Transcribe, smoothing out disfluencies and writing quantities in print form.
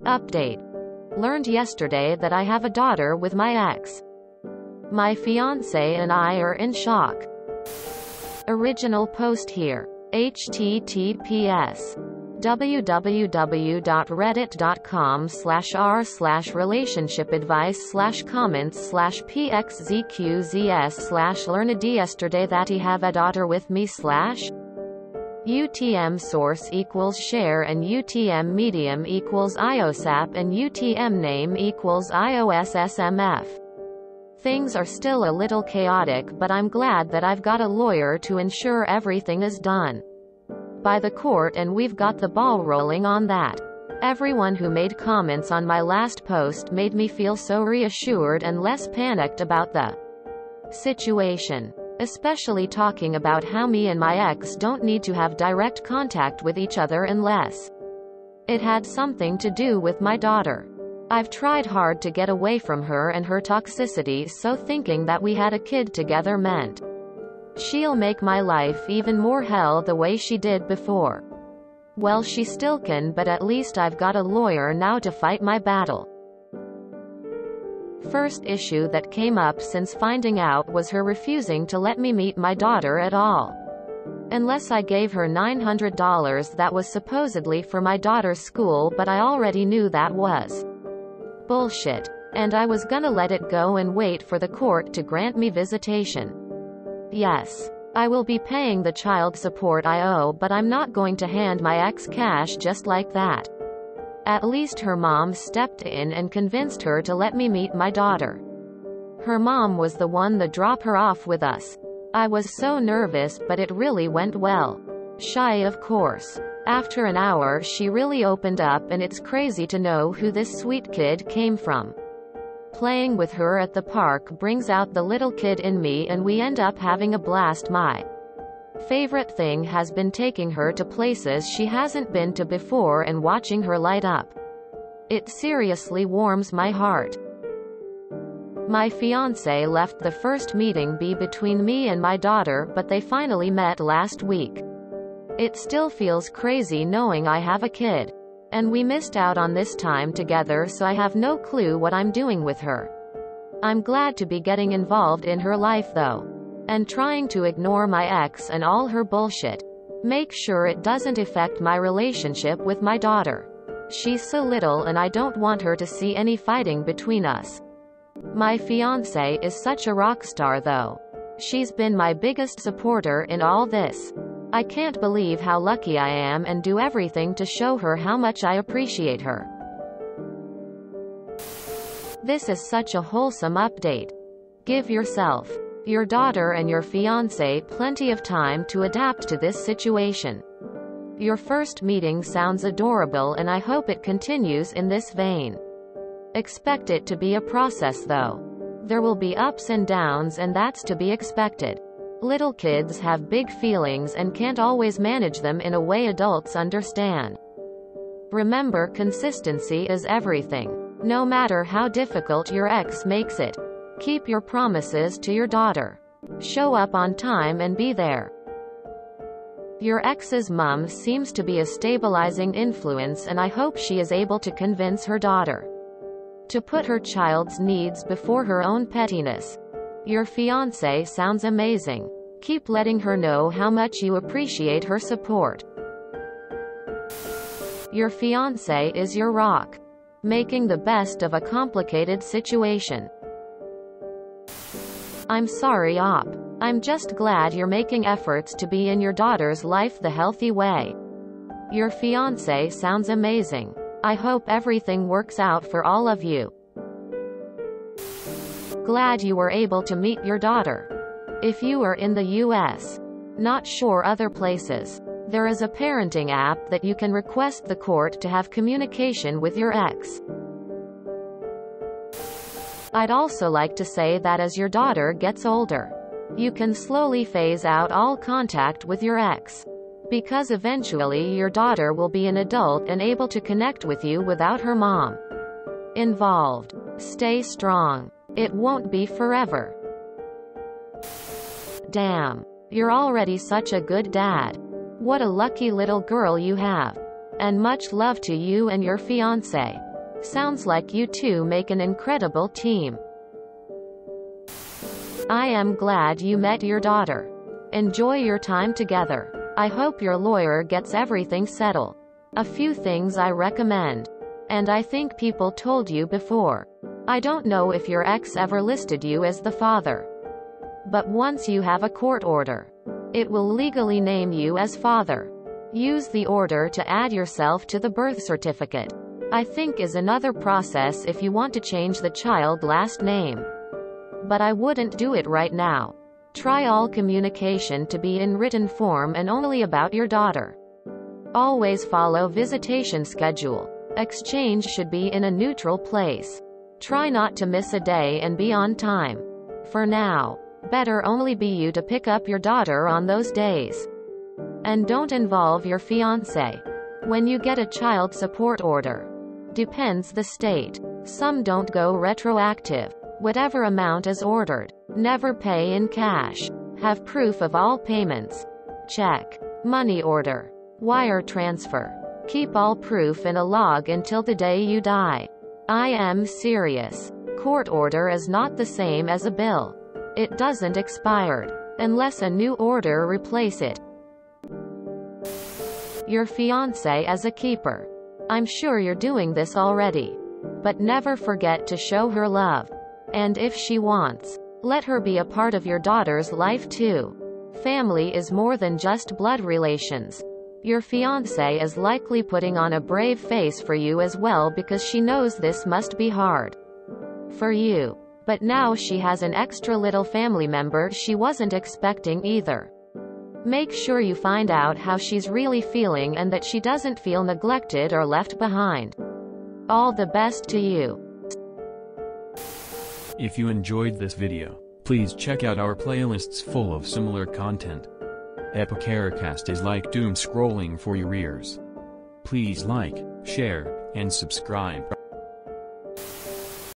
Update. Learned yesterday that I have a daughter with my ex. My fiancé and I are in shock. Original post here. https www.reddit.com/r/relationshipadvice/comments/pxzqzs/learned yesterday that he have a daughter with me UTM source equals share and UTM medium equals IOSAP and UTM name equals IOSSMF. Things are still a little chaotic, but I'm glad that I've got a lawyer to ensure everything is done by the court, and we've got the ball rolling on that. Everyone who made comments on my last post made me feel so reassured and less panicked about the situation. Especially talking about how me and my ex don't need to have direct contact with each other unless it had something to do with my daughter. I've tried hard to get away from her and her toxicity, so thinking that we had a kid together meant she'll make my life even more hell the way she did before. Well, she still can, but at least I've got a lawyer now to fight my battle. First issue that came up since finding out was her refusing to let me meet my daughter at all. Unless I gave her $900 that was supposedly for my daughter's school, but I already knew that was bullshit. And I was gonna let it go and wait for the court to grant me visitation. Yes, I will be paying the child support I owe, but I'm not going to hand my ex cash just like that. At least her mom stepped in and convinced her to let me meet my daughter. Her mom was the one that dropped her off with us. I was so nervous, but it really went well. Shy, of course. After an hour she really opened up, and it's crazy to know who this sweet kid came from. Playing with her at the park brings out the little kid in me, and we end up having a blast. My favorite thing has been taking her to places she hasn't been to before and watching her light up. It seriously warms my heart. My fiancé left the first meeting be between me and my daughter, but they finally met last week. It still feels crazy knowing I have a kid. And we missed out on this time together, so I have no clue what I'm doing with her. I'm glad to be getting involved in her life though. And trying to ignore my ex and all her bullshit. Make sure it doesn't affect my relationship with my daughter. She's so little and I don't want her to see any fighting between us. My fiancé is such a rock star though. She's been my biggest supporter in all this. I can't believe how lucky I am, and do everything to show her how much I appreciate her. This is such a wholesome update. Give yourself, your daughter and your fiancé plenty of time to adapt to this situation. Your first meeting sounds adorable, and I hope it continues in this vein. Expect it to be a process though. There will be ups and downs, and that's to be expected. Little kids have big feelings and can't always manage them in a way adults understand. Remember, consistency is everything. No matter how difficult your ex makes it. Keep your promises to your daughter. Show up on time and be there. Your ex's mom seems to be a stabilizing influence, and I hope she is able to convince her daughter to put her child's needs before her own pettiness. Your fiancé sounds amazing. Keep letting her know how much you appreciate her support. Your fiancé is your rock. Making the best of a complicated situation. I'm sorry, Op. I'm just glad you're making efforts to be in your daughter's life the healthy way. Your fiancé sounds amazing. I hope everything works out for all of you. Glad you were able to meet your daughter. If you are in the US, not sure other places, there is a parenting app that you can request the court to have communication with your ex. I'd also like to say that as your daughter gets older, you can slowly phase out all contact with your ex. Because eventually your daughter will be an adult and able to connect with you without her mom involved. Stay strong. It won't be forever. Damn. You're already such a good dad. What a lucky little girl you have. And much love to you and your fiancé. Sounds like you two make an incredible team. I am glad you met your daughter. Enjoy your time together. I hope your lawyer gets everything settled. A few things I recommend. And I think people told you before. I don't know if your ex ever listed you as the father. But once you have a court order, it will legally name you as father. Use the order to add yourself to the birth certificate. I think is another process if you want to change the child last name. But I wouldn't do it right now. Try all communication to be in written form and only about your daughter. Always follow visitation schedule. Exchange should be in a neutral place. Try not to miss a day and be on time. For now, better only be you to pick up your daughter on those days. And don't involve your fiancé. When you get a child support order, depends the state. Some don't go retroactive. Whatever amount is ordered. Never pay in cash. Have proof of all payments. Check. Money order. Wire transfer. Keep all proof in a log until the day you die. I am serious. Court order is not the same as a bill. It doesn't expired unless a new order replace it. Your fiancé as a keeper. I'm sure you're doing this already. But never forget to show her love. And if she wants, let her be a part of your daughter's life too. Family is more than just blood relations. Your fiancé is likely putting on a brave face for you as well because she knows this must be hard for you. But now she has an extra little family member she wasn't expecting either. Make sure you find out how she's really feeling and that she doesn't feel neglected or left behind. All the best to you. If you enjoyed this video, please check out our playlists full of similar content. Epicaricast is like doom scrolling for your ears. Please like, share, and subscribe.